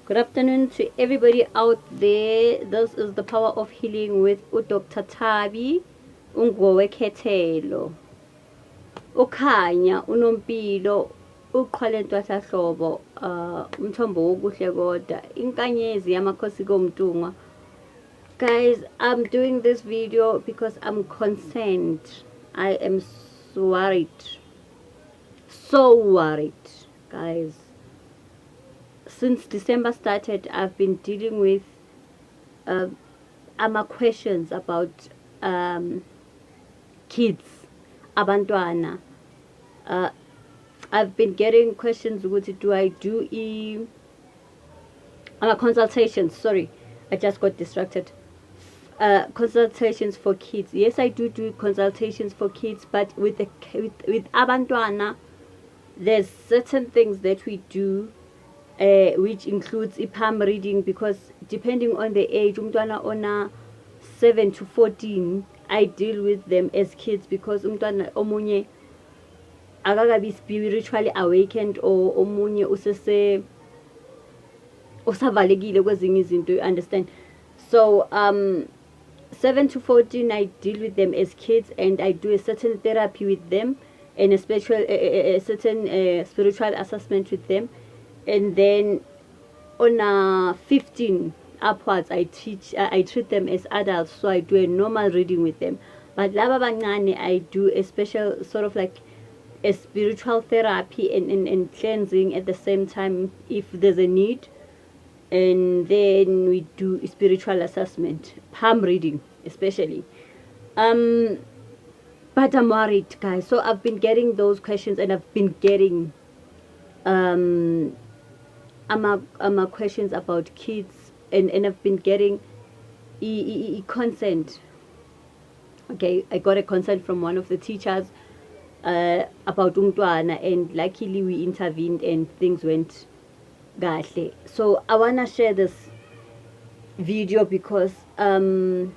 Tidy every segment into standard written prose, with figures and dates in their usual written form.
Good afternoon to everybody out there. This is the Power of Healing with Dr. Tabi Ungowekethelo. Ukhanya unompilo uqhwalentwahla hlobo umthombo wokuhle kodwa inkanyezi yamakhosi komntungwa. Guys, I'm doing this video because I'm concerned. I am so worried, guys. Since December started, I've been dealing with questions about kids, abantwana. I've been getting questions. What do I do? Consultations. Sorry, I just got distracted. Consultations for kids. Yes, I do consultations for kids, but with abantwana, there's certain things that we do. Which includes palm reading, because depending on the age, umntwana ona 7 to 14, I deal with them as kids, because umntwana omunye akakabi spiritually awakened, or omunye usavalekile kwezinye izinto, you understand? So 7 to 14, I deal with them as kids, and I do a certain therapy with them, and a certain spiritual assessment with them. And then on 15 upwards, I treat them as adults, so I do a normal reading with them. But laba bancane, I do a special sort of like a spiritual therapy and cleansing at the same time if there's a need. And then we do spiritual assessment, palm reading especially. But I'm worried, guys. So I've been getting those questions, and I've been getting questions about kids, and I've been getting consent. Okay, I got a consent from one of the teachers about umntwana, and luckily we intervened and things went kahle. So I wanna share this video because I'm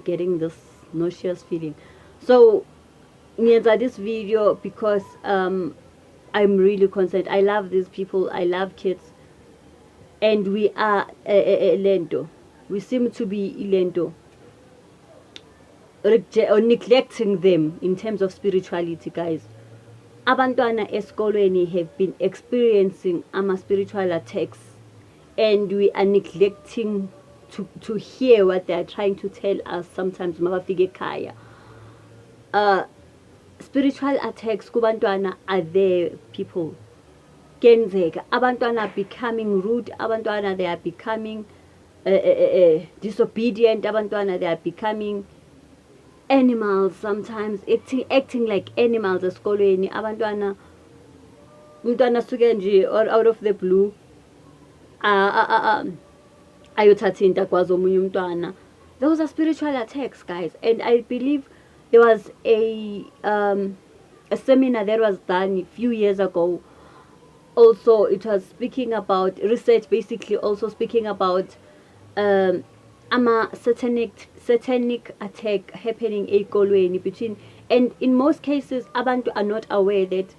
getting this nauseous feeling. So ngiyenza this video because I'm really concerned. I love these people. I love kids. And we are lento. We seem to be lento. Or neglecting them in terms of spirituality, guys. Abantwana esikolweni have been experiencing spiritual attacks. And we are neglecting to hear what they are trying to tell us sometimes. Mabafike kaya. Spiritual attacks kubantwana are there, people. Kenzeka abantwana are becoming rude, abantwana they are becoming disobedient, abantwana they are becoming animals, sometimes acting like animals esikolweni. Abantwana umntwana suke nje or out of the blue ayothatha into kwazo omunye umntwana. Those are spiritual attacks, guys. And I believe there was a seminar that was done a few years ago. Also, it was speaking about research, basically also speaking about satanic attack happening ekolweni between, and in most cases, abantu are not aware that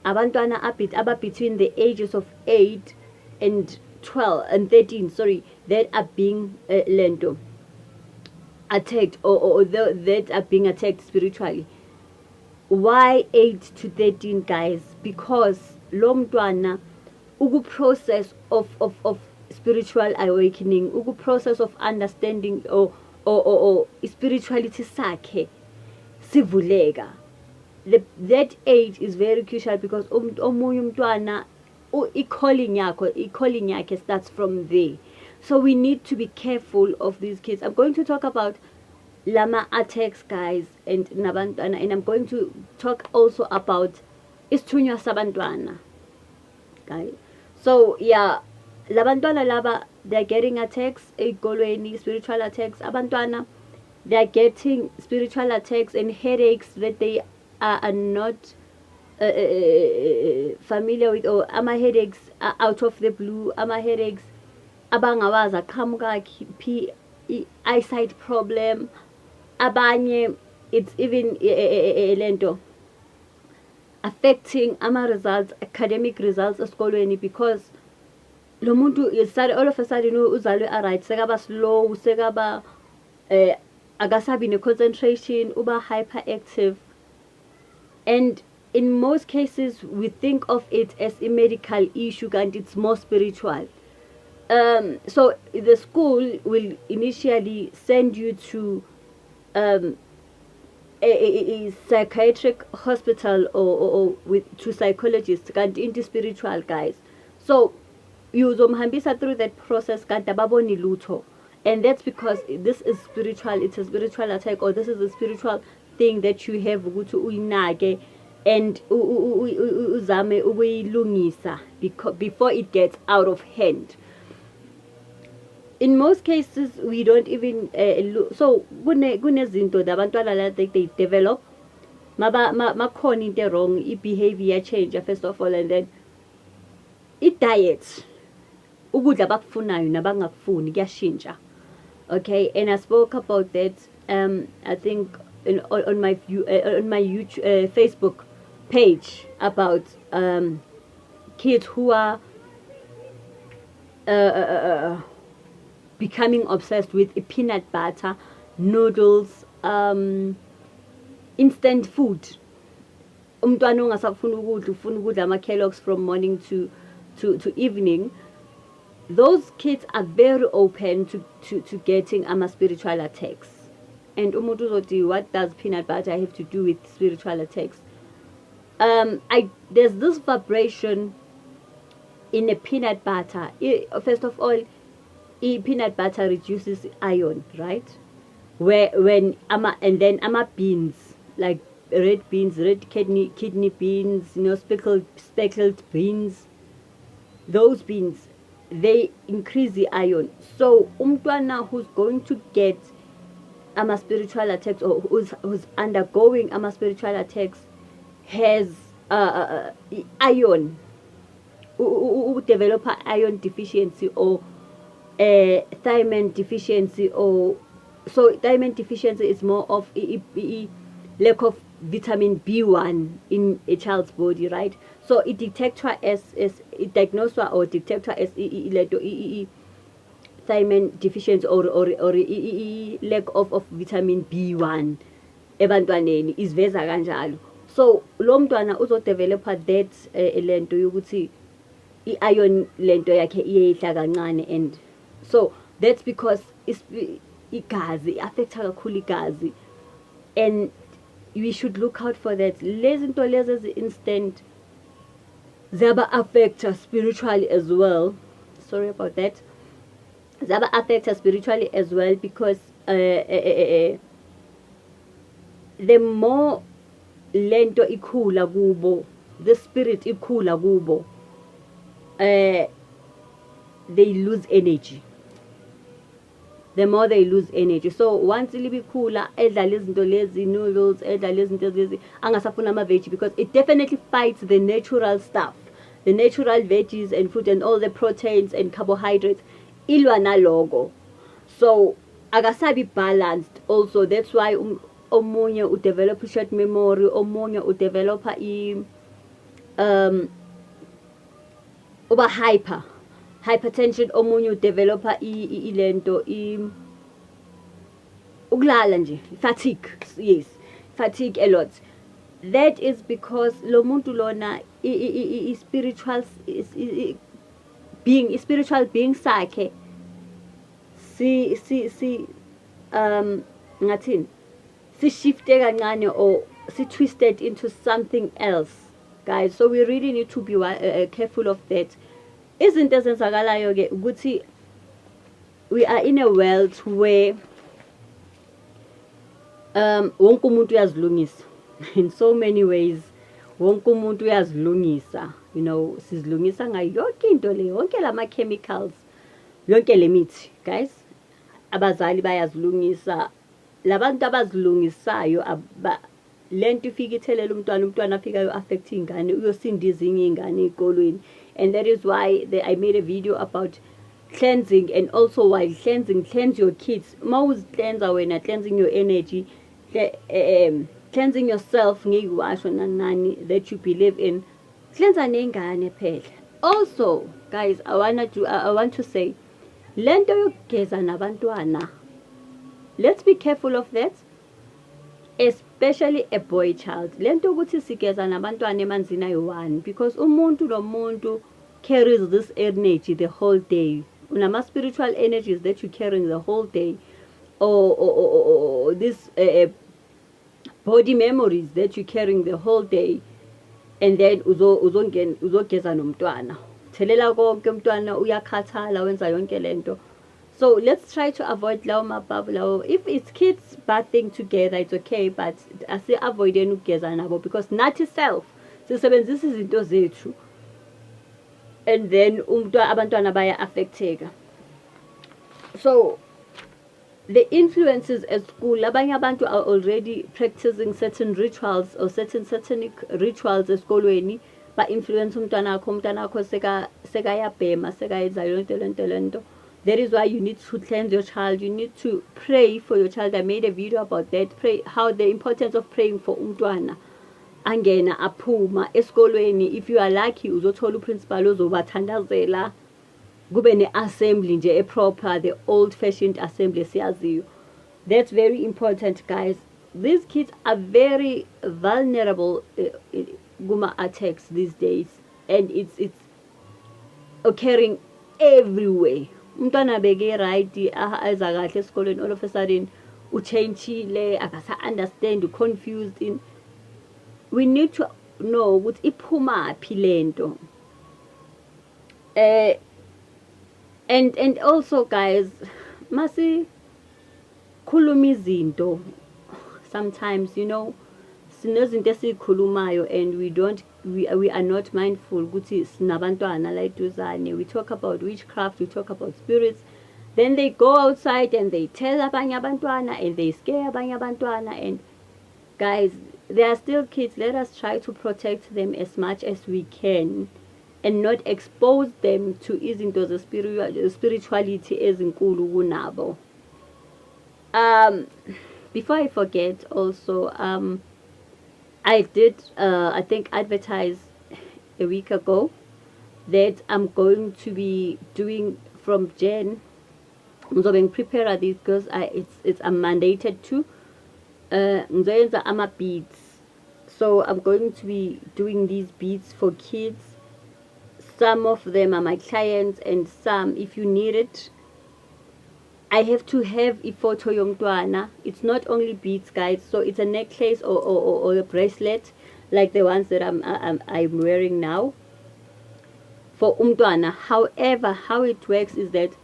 abantwana are between the ages of 8 and 12 and 13, sorry, that are being lento. Attacked or that are being attacked spiritually. Why 8 to 13, guys? Because lo mntwana uku process of spiritual awakening, uku process of understanding or spirituality sakhe sivuleka. That age is very crucial, because omunye umntwana i-calling yakhe starts from there. So we need to be careful of these kids. I'm going to talk about lama attacks, guys, and nabantwana, and I'm going to talk also about ngesithunywa sabantwana, guys. So yeah, labantwana laba, they're getting attacks ekolweni, spiritual attacks. Abantwana, they're getting spiritual attacks and headaches that they are not familiar with, or headaches are out of the blue, headaches abangawaza qhamuka eyesight problem. Abanye, it's even lento affecting results, academic results esikolweni, because lo muntu all of a sudden uzalwe right sekaba slow sekaba akasabi ne concentration uba hyperactive. And in most cases we think of it as a medical issue and it's more spiritual. So the school will initially send you to a psychiatric hospital or to psychologists kanti into spiritual, guys. So uzomhambisa through that process kanti ababoni lutho, and that's because this is spiritual. It's a spiritual attack, or this is a spiritual thing that you have ukuthi uyinake and uzame ukuyilungisa before it gets out of hand. In most cases we don't even so kunezinto abantwana la they develop makhona into wrong, behavior change first of all, and then diet, ukudla abakufunayo nabangakufuni kuyashintsha. Okay, and I spoke about that I think on my YouTube, Facebook page about kids who are becoming obsessed with peanut butter, noodles, instant food. Umntwana ongasafuna ukudla ufuna ukudla ama-Kellogg's from morning to evening. Those kids are very open to getting spiritual attacks. And umuntu uzoti, what does peanut butter have to do with spiritual attacks? There's this vibration in a peanut butter. First of all, peanut butter reduces iron, right? And then beans, like red beans, red kidney beans, speckled beans, those beans, they increase the iron. So umntwana who's going to get spiritual attacks, or who's undergoing spiritual attacks, has iron, develop iron deficiency or thiamine deficiency, or so thiamine deficiency is more of a lack of vitamin B1 in a child's body, right? So it detects her as it diagnosed or detect her as thiamine deficiency or lack of vitamin B1 ebantwaneni is veza kanjalo. So lo mntwana uzodevelopa that lento yokuthi iron lento yakhe iyehla kancane, and so that's because igazi affects kakhulu igazi, and we should look out for that. Lezi nto lezi instant zaba affect us spiritually as well. Sorry about that. Zaba affect us spiritually as well, because the more lento ikhula kubo, the spirit ikhula kubo, they lose energy. The more they lose energy. So once libikhula edla lezinto lezi noodles, edla lezinto lezi angasafuna ama-veggie, because it definitely fights the natural stuff, the natural veggies and fruit and all the proteins and carbohydrates, ilwa nalogo. So akasabi balanced also. That's why omunye udevelop short memory, omunye udevelop uba hypertension, omunye udevelopa ilento ukulala nje, fatigue. Yes, fatigue a lot. That is because lo muntu lona spiritual being sakhe ngathini si shifte kancane or si twisted into something else, guys. So we really need to be careful of that. Izinto ezenzakalayo ke ukuthi we are in a world where wonke umuntu uyazilungisa in so many ways. Wonke umuntu uyazilungisa, sizilungisa ngayo yonke into le, yonke lama chemicals, yonke le mithi, guys. Abazali bayazilungisa, labantu abazilungisayo lento ifika ithelela umntwana afika yo affect ingane, uyosindiza ingane ezikolweni. And that is why I made a video about cleansing, and also while cleansing, cleanse your kids. Mawuz cleanser wena, cleansing your energy, cleansing yourself ngeyiwasho nani that you believe in. Cleanser nengane phela. Also, guys, I want to say, lento yokugeza nabantwana, let's be careful of that, especially a boy child. Lento ukuthi sigeza nabantwana emanzini ayi-1, because umuntu nomuntu carries this energy the whole day. Unama spiritual energies that you're carrying the whole day, or this body memories that you're carrying the whole day, and then uzogeza nomntwana, thelela konke umntwana uyakhathala wenza yonke lento. So let's try to avoid lawo mababu lawo. If it's kids bathing together, it's okay, but avoid ukugeza nabo, because nathi self sisebenzisa izinto zethu, and then abantwana baya affecteka. So the influences at school, abanye abantu are already practicing certain rituals or certain satanic rituals esikolweni, ba influence umntwana wakho sekayabhema, sekayenza yonke lento. That is why you need to cleanse your child. You need to pray for your child. I made a video about that. Pray, how the importance of praying for umntwana angena aphuma esikolweni. If you are lucky, uzothola uprincipal ozobathandazela, kube ne-assembly nje proper, the old-fashioned assembly siyaziyo. That's very important, guys. These kids are very vulnerable guma attacks these days, and it's occurring everywhere. Umntwana beke right aza kahle esikolweni, all of a sudden uchangile, akasa understand, confused in. We need to know ukuthi iphuma phi lento. And also, guys, masi khuluma izinto. Sometimes, you know, sinozinto esikhulumayo, and we are not mindful ukuthi sinabantwana la eduzane. We talk about witchcraft, we talk about spirits, then they go outside and they tell abanye abantwana, and they scare abanye abantwana. And guys, they are still kids. Let us try to protect them as much as we can, and not expose them to izinto spirituality ezinkulu kunabo. Before I forget, also, I did, I think, advertise a week ago that I'm going to be doing from Jan. So being prepared this because I'm mandated to. I'm a beads. So I'm going to be doing these beads for kids. Some of them are my clients, and some, if you need it, I have to have a photo yomntwana. It's not only beads, guys. So it's a necklace or a bracelet like the ones that I'm wearing now for umntwana. However, how it works is that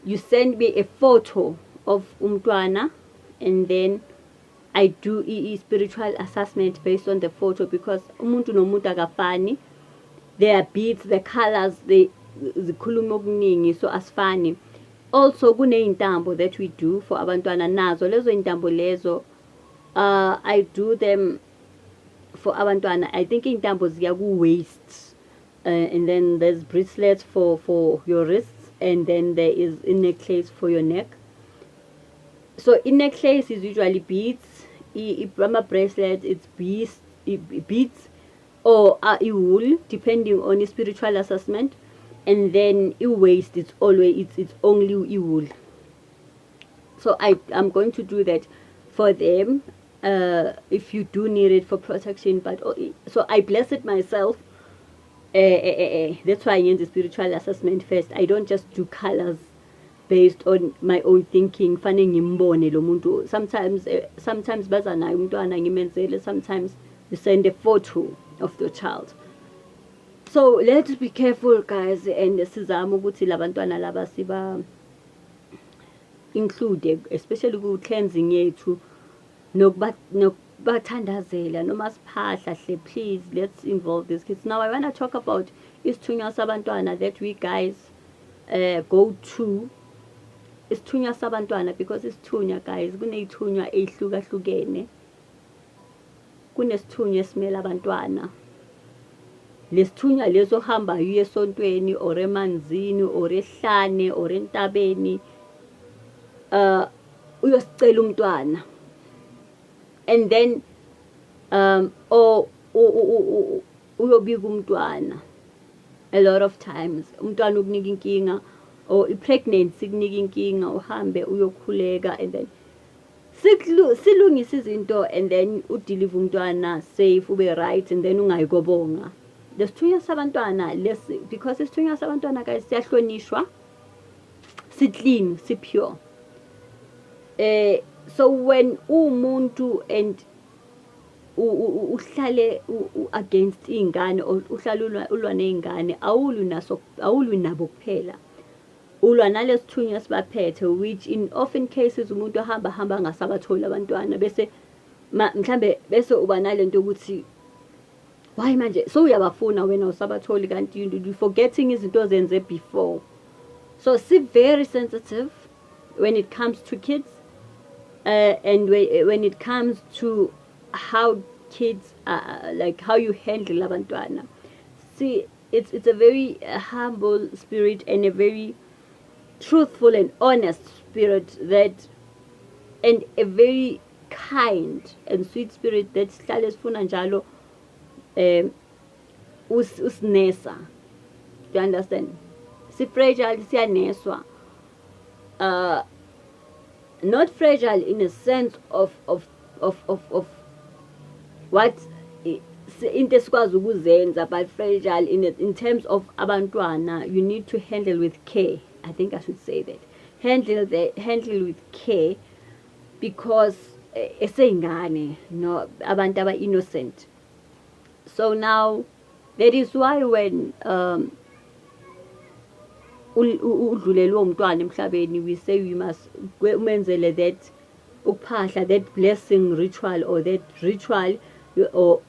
you send me a photo of umntwana, and then I do a spiritual assessment based on the photo, because umuntu nomuntu akafani. There are beads, the colors, the khuluma okuningi, so asifani. Also, kuneyintambo that we do for abantwana nazo. Lezo intambo lezo, I do them for abantwana. I think intambo ziya ku waist, and then there's bracelets for your wrists, and then there is a necklace for your neck. So in necklace is usually beads. Brahma bracelet, it's beads or wool, depending on the spiritual assessment. And then waist, it's always it's only wool. So I'm going to do that for them, if you do need it for protection. But so I bless it myself. That's why I need the spiritual assessment first. I don't just do colors based on my own thinking. Sometimes bazana umntwana ngimenzele. Sometimes you send a photo of the child. So let's be careful, guys, and sizama ukuthi labantwana laba siba include, especially ku cleansing yethu, nokubathandazela noma siphahla hle. Please, let's involve these kids. Now I want to talk about isithunywa sabantwana that we guys go to. Isithunywa sabantwana, because isithunywa, guys, kuneyithunywa ehlukahlukene. Kunesithunywa esimela abantwana. Lesithunywa lezo hamba uye esontweni or emanzini or ehlane or entabeni, uyosicela umntwana, and then uyobika umntwana. a lot of times umntwana ukunika inkinga or i-pregnancy kunika inkinga uhambe uyokhuleka and then silungisa izinto and then udeliver umntwana safe ube right and then ungayikobonga lesithunywa sabantwana because isithunywa sabantwana guys siyahlonishwa si-clean si-pure so when umuntu and uhlale against iy'ngane or uhlale ulwa ney'ngane awulwi nabo kuphela ulwa nalesithunywa sibaphethe which in often cases umuntu ahamba angasabatholi abantwana bese mhlambe bese uba nalento ukuthi why manje so uyabafuna wena usabatholi kanti you forgetting izinto zenze before so very sensitive when it comes to kids and when it comes to how kids like how you handle abantwana. See, it's a very humble spirit and a very truthful and honest spirit that, and a very kind and sweet spirit that sihlale sifuna njalo usinesa. Do you understand? Si fragile siyaneswa. Not fragile in a sense of what into esikwazi ukuzenza, but fragile in terms of abantwana. You need to handle with care. I think I should say that. Handle with care because esengane, no, abantu aba innocent. So now that is why when udlulelwe umntwana emhlabeni, we say we must umenzele that ukuphahla, that blessing ritual or that ritual or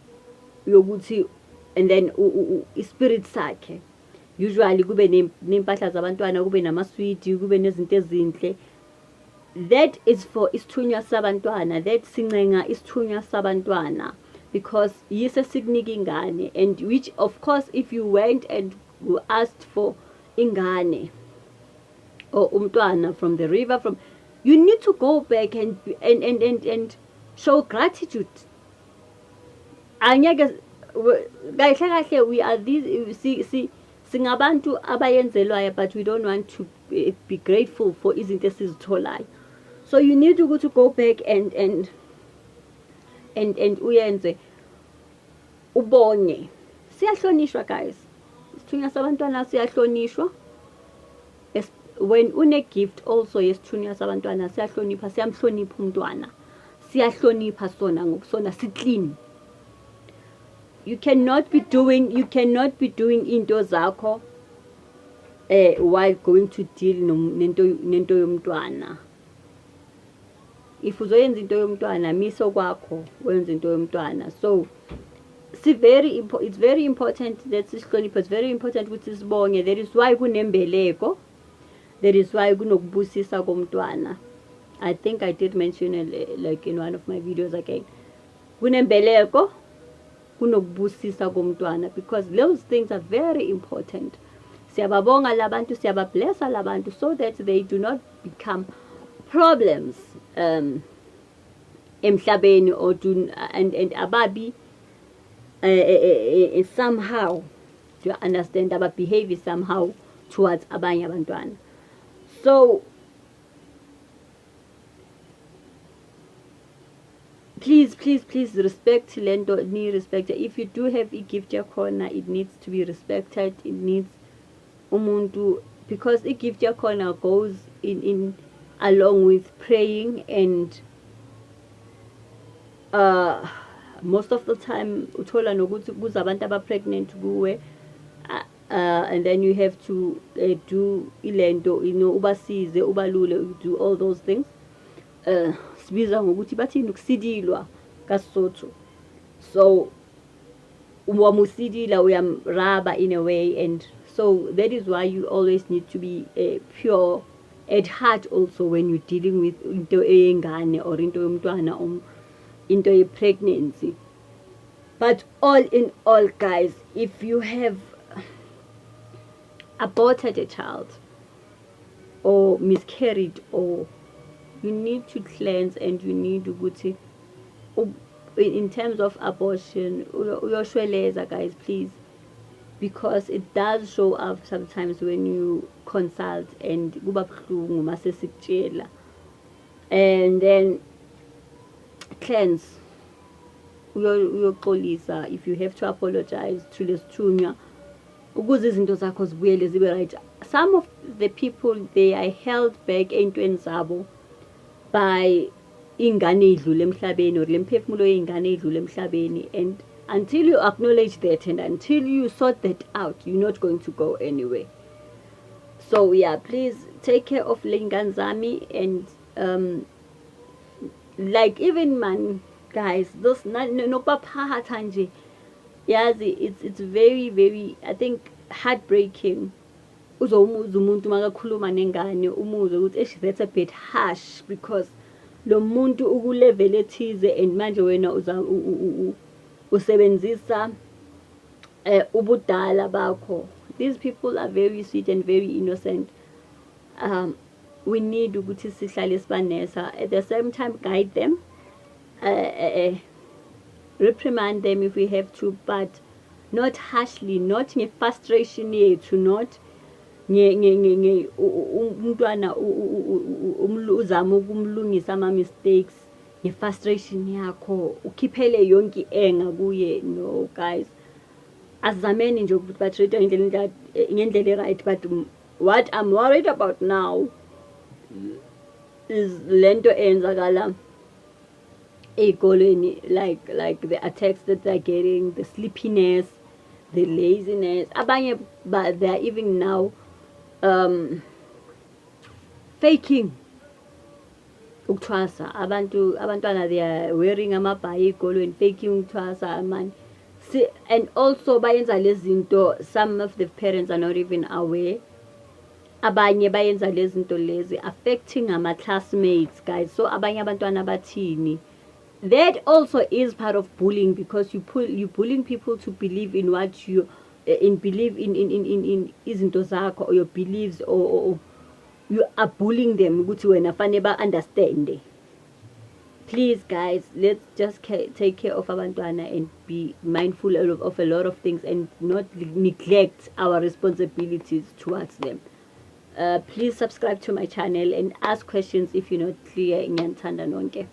yokuthi, and then ispirit sakhe usually kube nempahla zabantwana, kube namaswiti, kube nezinto ezinhle. That is for isithunywa sabantwana, that sincenga isithunywa sabantwana because yise sikunika ingane, and which of course if you went and you asked for ingane or umntwana from the river, from you need to go back and show gratitude. Anyeke kahle kahle we are these singabantu abayenzelwayo, but we don't want to be grateful for izinto esizitholayo. So you need to go back and uyenze ubonge. Siyahlonishwa guys, isithunywa sabantwana siyahlonishwa. When une gift also yesithunywa sabantwana siyahlonipha, siyamhlonipha umntwana, siyahlonipha sona ngobusona, si clean. You cannot be doing into zakho while going to deal nento yomntwana. If uzoyenza into yomntwana, miso kwakho wenza into yomntwana. So it's very important that sihloniphe. It's very important ukuthi sibonge. That is why kunembeleko. That is why kunokubusisa komntwana. I think I did mention it like in one of my videos again. Kunembeleko, kunokubusisa komntwana, because those things are very important. Siyababonga labantu, siyabablessa labantu so that they do not become problems emhlabeni or do and ababi somehow, do you understand, about behavior somehow towards abanye abantwana. So please respect lento, ni respect. If you do have a gift your corner, it needs to be respected. It needs umuntu, because a gift your corner goes in along with praying, and most of the time uthola nokuthi kuzabantu aba pregnant kuwe, and then you have to do ilento, ubasize, ubalule, do all those things. Sibiza ngokuthi bathini ukusidilwa kaSotho. So wamusidila uyamraba in a way, and so that is why you always need to be pure at heart also when you're dealing with into eyengane or into yomntwana or into a pregnancy. But all in all guys, if you have aborted a child or miscarried, or you need to cleanse, and you need to go to, in terms of abortion, uyoshweleza guys, please because it does show up sometimes when you consult, and kuba buhlungu mase sikutshela. And then cleanse, uyoxolisa if you have to apologize to lesithunywa ukuze izinto zakho zibuyele zibe right. Some of the people, they are held back ey'ntweni zabo by ingane edlule emhlabeni or lemphefumulo yengane edlule emhlabeni, and until you acknowledge that and until you sort that out, you're not going to go anywhere. So yeah, please take care of lengane zami. And like, even man, guys, those nokubaphatha nje yazi, it's very, very, I think, heartbreaking. Uzomuzwa umuntu makakhuluma nengane umuzwe ukuthi that's a bit harsh, because lo muntu ukulevel ethize and manje wena usebenzisa ubudala bakho. These people are very sweet and very innocent. We need ukuthi sihlale sibanesa, at the same time guide them, reprimand them if we have to, but not harshly, not nge-frustration yethu, not umntwana uzama ukumlungisa ama-mistakes nge-frustration yakho ukhiphele yonke enga kuye. No guys, azameni nje ukuthi ba-treat ngendlela e-right. But what I'm worried about now is lento enzakala ey'kolweni, like the attacks that they're getting, the sleepiness, the laziness. Abanye, but they're even now faking ukuthwasa. Abantwana, they are wearing amabhayi ey'kolweni, faking ukuthwasa, man. See, and also bayenza lezinto, some of the parents are not even aware. Abanye bayenza lezinto lezi affecting ama-classmates, guys. So abanye abantwana bathini. That also is part of bullying, because you bullying people to believe in what you believe in izinto zakho or your beliefs, or you are bullying them ukuthi wena fanele ba understand. Please guys, let's just take care of abantwana and be mindful of a lot of things and not neglect our responsibilities towards them. Please subscribe to my channel and ask questions if you're not clear. Ngiyanithanda nonke.